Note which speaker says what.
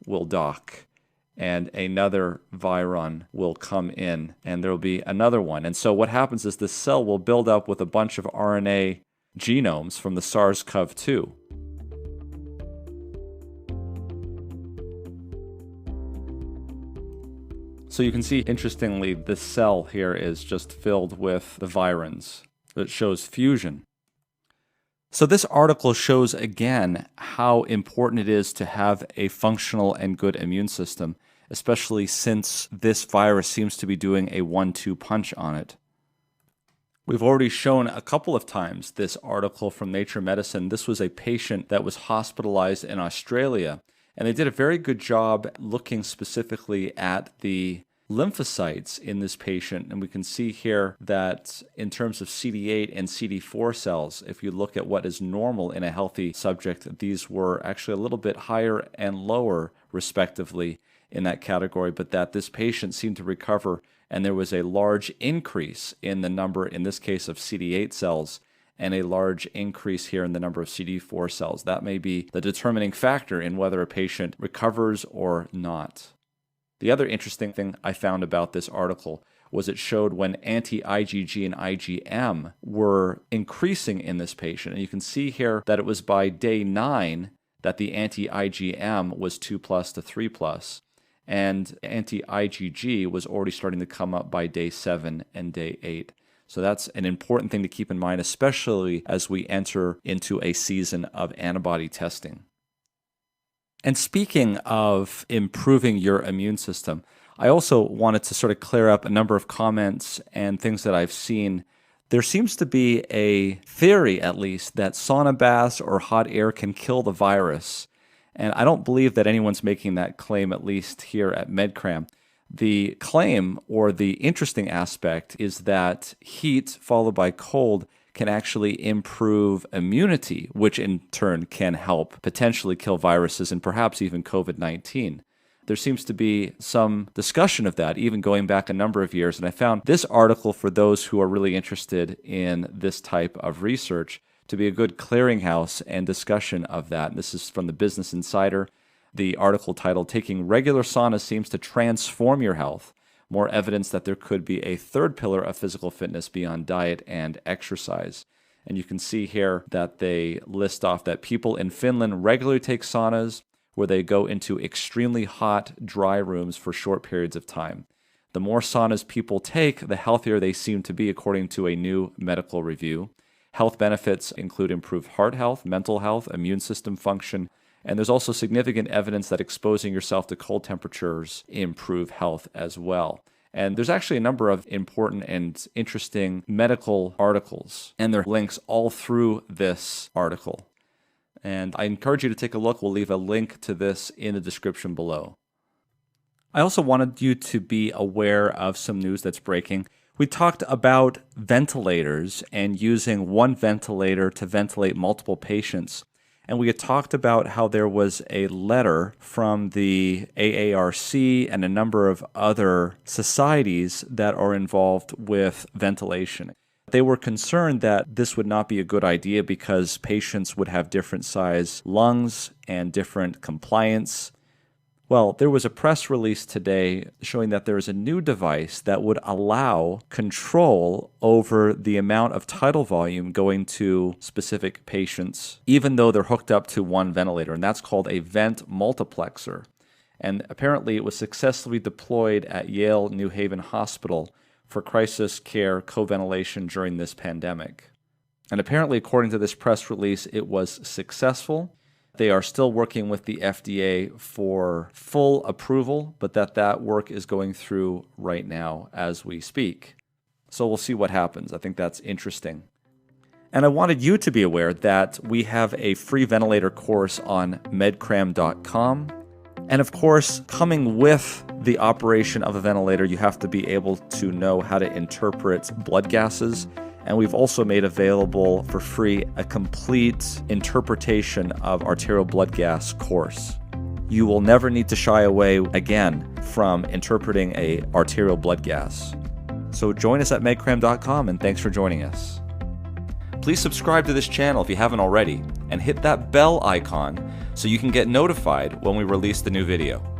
Speaker 1: will dock, and another viron will come in, and there will be another one. And so what happens is this cell will build up with a bunch of RNA genomes from the SARS-CoV-2. So you can see, interestingly, this cell here is just filled with the virins. It shows fusion. So this article shows again how important it is to have a functional and good immune system, especially since this virus seems to be doing a 1-2 punch on it. We've already shown a couple of times this article from Nature Medicine. This was a patient that was hospitalized in Australia, and they did a very good job looking specifically at the lymphocytes in this patient. And we can see here that in terms of CD8 and CD4 cells, if you look at what is normal in a healthy subject, these were actually a little bit higher and lower, respectively, in that category, but that this patient seemed to recover, and there was a large increase in the number, in this case, of CD8 cells, and a large increase here in the number of CD4 cells. That may be the determining factor in whether a patient recovers or not. The other interesting thing I found about this article was it showed when anti-IgG and IgM were increasing in this patient. And you can see here that it was by day 9 that the anti-IgM was 2+ to 3+, and anti-IgG was already starting to come up by day 7 and day 8. So that's an important thing to keep in mind, especially as we enter into a season of antibody testing. And speaking of improving your immune system, I also wanted to sort of clear up a number of comments and things that I've seen. There seems to be a theory, at least, that sauna baths or hot air can kill the virus. And I don't believe that anyone's making that claim, at least here at MedCram. The claim, or the interesting aspect, is that heat followed by cold can actually improve immunity, which in turn can help potentially kill viruses and perhaps even COVID-19. There seems to be some discussion of that, even going back a number of years. And I found this article, for those who are really interested in this type of research, to be a good clearinghouse and discussion of that. This is from the Business Insider. The article titled, "Taking Regular Sauna Seems to Transform Your Health. More evidence that there could be a third pillar of physical fitness beyond diet and exercise." And you can see here that they list off that people in Finland regularly take saunas, where they go into extremely hot, dry rooms for short periods of time. The more saunas people take, the healthier they seem to be, according to a new medical review. Health benefits include improved heart health, mental health, immune system function, and there's also significant evidence that exposing yourself to cold temperatures improve health as well. And there's actually a number of important and interesting medical articles, and there are links all through this article. And I encourage you to take a look. We'll leave a link to this in the description below. I also wanted you to be aware of some news that's breaking. We talked about ventilators and using one ventilator to ventilate multiple patients. And we had talked about how there was a letter from the AARC and a number of other societies that are involved with ventilation. They were concerned that this would not be a good idea because patients would have different size lungs and different compliance. Well, there was a press release today showing that there is a new device that would allow control over the amount of tidal volume going to specific patients, even though they're hooked up to one ventilator, and that's called a vent multiplexer. And apparently it was successfully deployed at Yale New Haven Hospital for crisis care co-ventilation during this pandemic. And apparently, according to this press release, it was successful. They are still working with the FDA for full approval, but that work is going through right now as we speak. So we'll see what happens. I think that's interesting. And I wanted you to be aware that we have a free ventilator course on medcram.com. And of course, coming with the operation of a ventilator, you have to be able to know how to interpret blood gases. And we've also made available for free a complete interpretation of arterial blood gas course. You will never need to shy away again from interpreting a arterial blood gas. So join us at medcram.com, and thanks for joining us. please subscribe to this channel if you haven't already, and hit that bell icon so you can get notified when we release the new video.